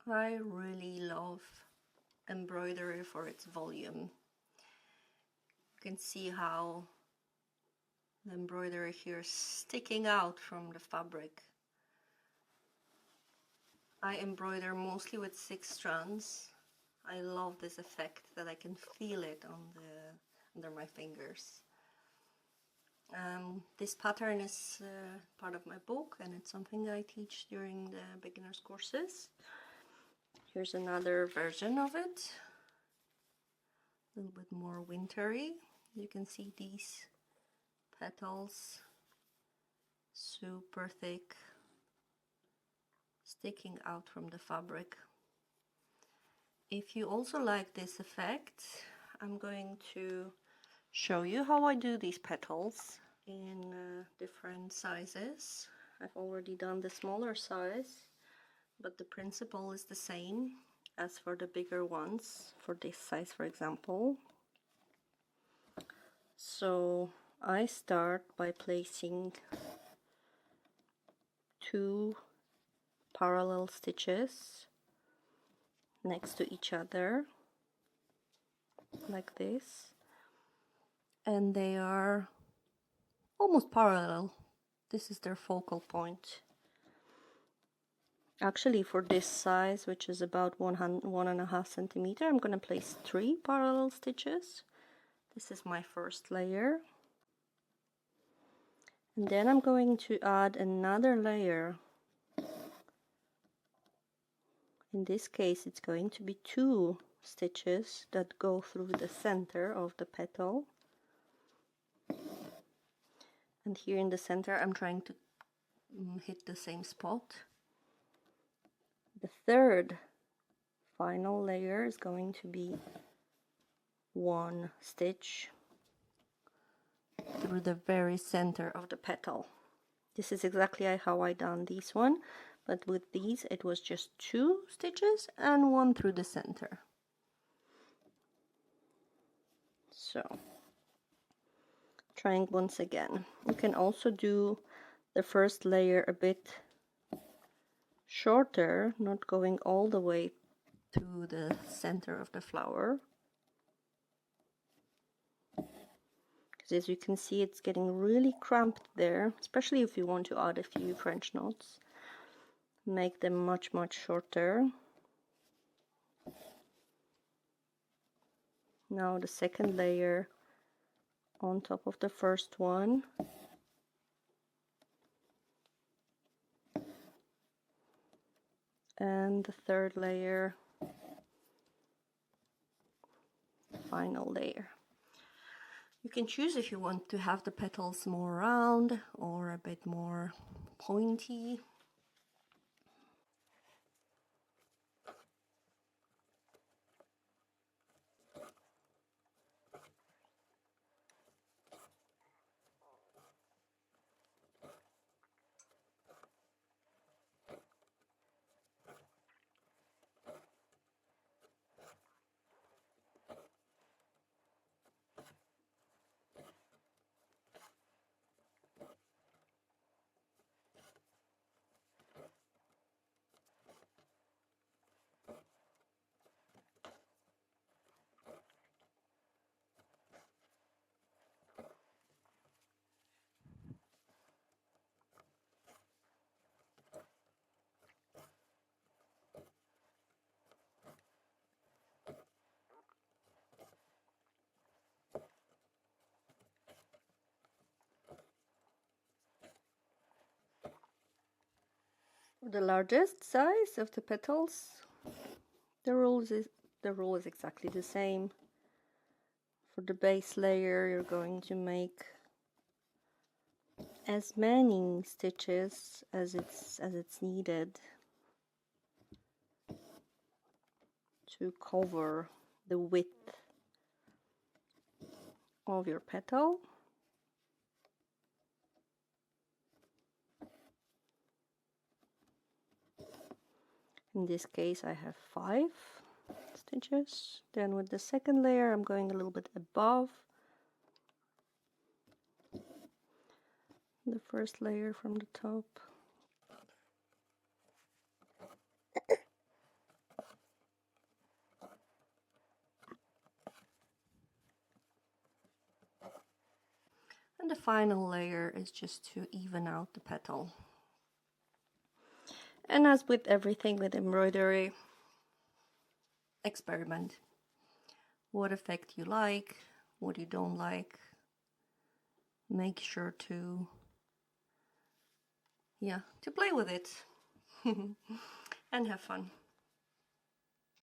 I really love embroidery for its volume. You can see how the embroidery here is sticking out from the fabric. I embroider mostly with 6 strands. I love this effect that I can feel it on under my fingers. This pattern is part of my book, and it's something I teach during the beginners courses. Here's another version of it, a little bit more wintry. You can see these petals, super thick, sticking out from the fabric. If you also like this effect, I'm going to show you how I do these petals in different sizes. I've already done the smaller size, but the principle is the same as for the bigger ones, for this size for example. So I start by placing 2 parallel stitches next to each other like this, and they are almost parallel. This is their focal point. Actually, for this size, which is about 1.5 centimeter, I'm going to place 3 parallel stitches. This is my first layer, and then I'm going to add another layer. In this case, it's going to be 2 stitches that go through the center of the petal. And here in the center, I'm trying to hit the same spot. The third final layer is going to be 1 stitch through the very center of the petal. This is exactly how I done this one, but with these it was just 2 stitches and 1 through the center. So, trying once again. You can also do the first layer a bit shorter, not going all the way through the center of the flower. Because as you can see, it's getting really cramped there, especially if you want to add a few French knots. Make them much shorter. Now the second layer on top of the first one. And the third layer, final layer. You can choose if you want to have the petals more round or a bit more pointy. For the largest size of the petals, the rule is exactly the same. For the base layer, you're going to make as many stitches as it's needed to cover the width of your petal. In this case I have 5 stitches. Then with the second layer I'm going a little bit above the first layer from the top. the final layer is just to even out the petal. And as with everything with embroidery, experiment. What effect you like, what you don't like. Make sure to play with it and have fun.